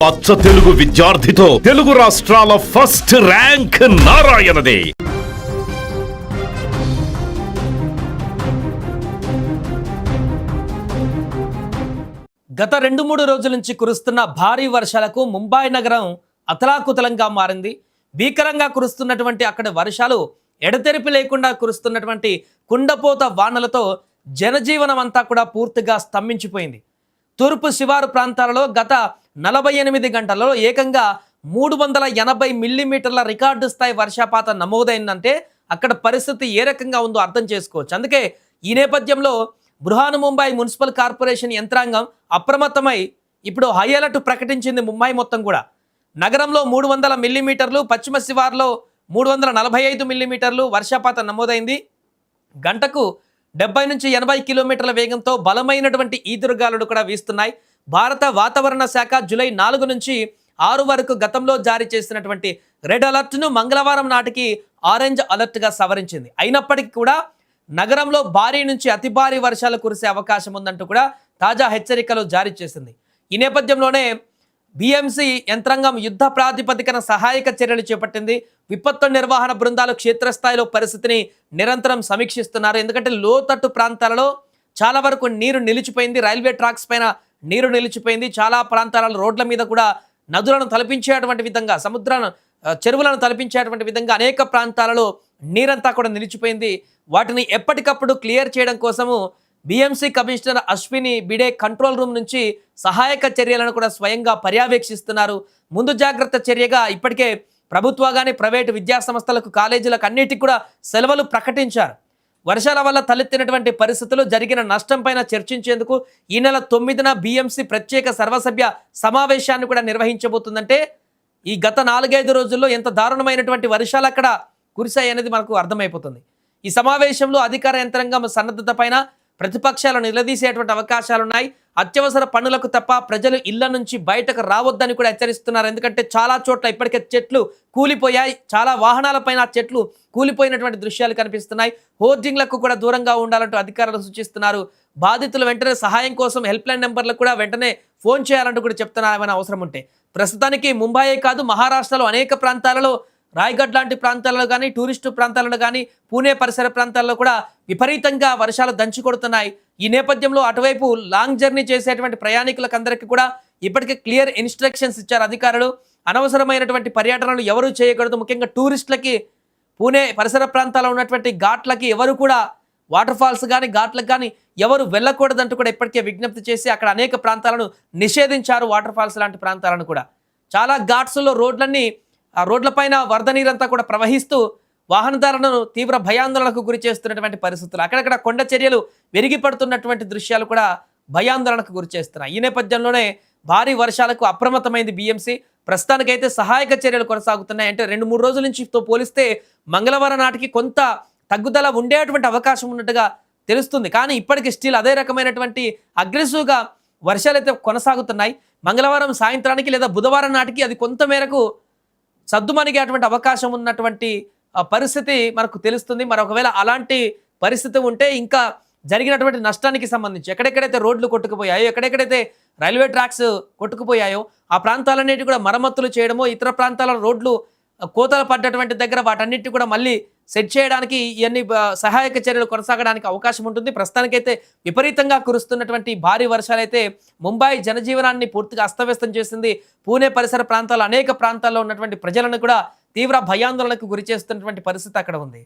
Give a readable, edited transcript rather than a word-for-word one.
అచ్చ తెలుగు విద్యార్థితో తెలుగు రాష్ట్రాల first rank నారాయణదే. గత 2-3 రోజుల నుంచి కురుస్తున్న భారీ వర్షాలకు ముంబై నగరం అతలాకుతలంగా మారింది. భీకరంగా కురుస్తున్నటువంటి అక్కడ వర్షాలు ఎడతెరిపి లేకుండా కురుస్తున్నటువంటి కుండపోత వానలతో జనజీవనం అంతా కూడా పూర్తిగా స్తంభించిపోయింది. తూర్పు శివారు ప్రాంతాలలో గత 48 గంటలలో ఏకంగా 380 మిల్లీమీటర్ల రికార్డు స్థాయి వర్షపాతం నమోదైందంటే అక్కడ పరిస్థితి ఏ రకంగా ఉందో అర్థం చేసుకోవచ్చు. అందుకే ఈ నేపథ్యంలో బృహన్ ముంబై మున్సిపల్ కార్పొరేషన్ యంత్రాంగం అప్రమత్తమై ఇప్పుడు హై అలర్ట్ ప్రకటించింది. ముంబై మొత్తం కూడా నగరంలో 300 మిల్లీమీటర్లు, పశ్చిమ శివార్లో 345 మిల్లీమీటర్లు వర్షపాతం నమోదైంది. గంటకు 70 నుంచి 80 కిలోమీటర్ల వేగంతో బలమైనటువంటి ఈదురుగాలులు కూడా వీస్తున్నాయి. భారత వాతావరణ శాఖ జూలై 4 నుంచి 6 వరకు గతంలో జారీ చేసినటువంటి రెడ్ అలర్ట్ను మంగళవారం నాటికి ఆరెంజ్ అలర్ట్గా సవరించింది. అయినప్పటికీ కూడా నగరంలో భారీ నుంచి అతి భారీ వర్షాలు కురిసే అవకాశం ఉందంటూ కూడా తాజా హెచ్చరికలు జారీ చేసింది. ఈ నేపథ్యంలోనే బీఎంసీ యంత్రాంగం యుద్ధ ప్రాతిపదికన సహాయక చర్యలు చేపట్టింది. విపత్తు నిర్వహణ బృందాలు క్షేత్రస్థాయిలో పరిస్థితిని నిరంతరం సమీక్షిస్తున్నారు. ఎందుకంటే లోతట్టు ప్రాంతాలలో చాలా వరకు నీరు నిలిచిపోయింది. రైల్వే ట్రాక్స్ పైన నీరు నిలిచిపోయింది. చాలా ప్రాంతాలలో రోడ్ల మీద కూడా నదులను తలపించేటువంటి విధంగా, చెరువులను తలపించేటువంటి విధంగా అనేక ప్రాంతాలలో నీరంతా కూడా నిలిచిపోయింది. వాటిని ఎప్పటికప్పుడు క్లియర్ చేయడం కోసము BMC commissioner Ashwini Bhide control room నుంచి సహాయక చర్యలను కూడా స్వయంగా పర్యవేక్షిస్తున్నారు. ముందు జాగ్రత్త చర్యగా ఇప్పటికే ప్రభుత్వ కానీ ప్రైవేటు విద్యాసంస్థలకు, కాలేజీలకు అన్నిటికీ కూడా సెలవులు ప్రకటించారు. వర్షాల వల్ల తలెత్తినటువంటి పరిస్థితులు, జరిగిన నష్టం పైన చర్చించేందుకు ఈ నెల 9న బీఎంసీ ప్రత్యేక సర్వసభ్య సమావేశాన్ని కూడా నిర్వహించబోతుందంటే ఈ గత 4-5 రోజుల్లో ఎంత దారుణమైనటువంటి వర్షాలు అక్కడ కురిశాయి అనేది మనకు అర్థమైపోతుంది. ఈ సమావేశంలో అధికార యంత్రాంగం సన్నద్ధత పైన ప్రతిపక్షాలు నిలదీసేటువంటి అవకాశాలున్నాయి. అత్యవసర పనులకు తప్ప ప్రజలు ఇళ్ల నుంచి బయటకు రావద్దని కూడా హెచ్చరిస్తున్నారు. ఎందుకంటే చాలా చోట్ల ఇప్పటికే చెట్లు కూలిపోయాయి. చాలా వాహనాలపైన చెట్లు కూలిపోయినటువంటి దృశ్యాలు కనిపిస్తున్నాయి. హోర్డింగ్లకు కూడా దూరంగా ఉండాలంటూ అధికారులు సూచిస్తున్నారు. బాధితులు వెంటనే సహాయం కోసం హెల్ప్ లైన్ నెంబర్లకు కూడా వెంటనే ఫోన్ చేయాలంటూ కూడా చెప్తున్నారు ఏమైనా అవసరం ఉంటే. ప్రస్తుతానికి ముంబైయే కాదు, మహారాష్ట్రలో అనేక ప్రాంతాలలో, రాయ్గఢ్ లాంటి ప్రాంతాలలో కానీ, టూరిస్టు ప్రాంతాలలో కానీ, పూణే పరిసర ప్రాంతాల్లో కూడా విపరీతంగా వర్షాలు దంచి కొడుతున్నాయి. ఈ నేపథ్యంలో అటువైపు లాంగ్ జర్నీ చేసేటువంటి ప్రయాణికులకు అందరికీ కూడా ఇప్పటికే క్లియర్ ఇన్స్ట్రక్షన్స్ ఇచ్చారు అధికారులు. అనవసరమైనటువంటి పర్యటనలు ఎవరూ చేయకూడదు. ముఖ్యంగా టూరిస్టులకి, పూణే పరిసర ప్రాంతాల్లో ఉన్నటువంటి ఘాట్లకి ఎవరు కూడా, వాటర్ ఫాల్స్ కానీ ఘాట్లకు కానీ ఎవరు వెళ్ళకూడదంటూ కూడా ఇప్పటికే విజ్ఞప్తి చేసి అక్కడ అనేక ప్రాంతాలను నిషేధించారు. వాటర్ ఫాల్స్ లాంటి ప్రాంతాలను కూడా. చాలా ఘాట్స్లో ఆ రోడ్లపైన వరద నీరంతా కూడా ప్రవహిస్తూ వాహనదారులను తీవ్ర భయాందోళనకు గురి చేస్తున్నటువంటి పరిస్థితులు, అక్కడక్కడ కొండ చర్యలు విరిగిపడుతున్నటువంటి దృశ్యాలు కూడా భయాందోళనకు గురి చేస్తున్నాయి. ఈ నేపథ్యంలోనే భారీ వర్షాలకు అప్రమత్తమైంది బీఎంసీ. ప్రస్తుతానికైతే సహాయక చర్యలు కొనసాగుతున్నాయి. అంటే 2-3 రోజుల నుంచి పోలిస్తే మంగళవారం నాటికి కొంత తగ్గుదల ఉండేటువంటి అవకాశం ఉన్నట్టుగా తెలుస్తుంది. కానీ ఇప్పటికీ స్టిల్ అదే రకమైనటువంటి అగ్రెసివ్గా వర్షాలు అయితే కొనసాగుతున్నాయి. మంగళవారం సాయంత్రానికి లేదా బుధవారం నాటికి అది కొంత మేరకు సద్దుమణిగేటువంటి అవకాశం ఉన్నటువంటి పరిస్థితి మనకు తెలుస్తుంది. మరి ఒకవేళ అలాంటి పరిస్థితి ఉంటే ఇంకా జరిగినటువంటి నష్టానికి సంబంధించి ఎక్కడెక్కడైతే రోడ్లు కొట్టుకుపోయాయో, ఎక్కడెక్కడైతే రైల్వే ట్రాక్స్ కొట్టుకుపోయాయో ఆ ప్రాంతాలన్నిటి కూడా మరమ్మతులు చేయడమో, ఇతర ప్రాంతాల రోడ్లు కోతలు పడ్డటువంటి దగ్గర వాటన్నిటి కూడా మళ్ళీ సెట్ చేయడానికి ఇవన్నీ సహాయక చర్యలు కొనసాగడానికి అవకాశం ఉంటుంది. ప్రస్తుతానికైతే విపరీతంగా కురుస్తున్నటువంటి భారీ వర్షాలైతే ముంబై జనజీవనాన్ని పూర్తిగా అస్తవ్యస్తం చేసింది. పూణే పరిసర ప్రాంతాల్లో అనేక ప్రాంతాల్లో ఉన్నటువంటి ప్రజలను కూడా తీవ్ర భయాందోళనకు గురి చేస్తున్నటువంటి పరిస్థితి అక్కడ ఉంది.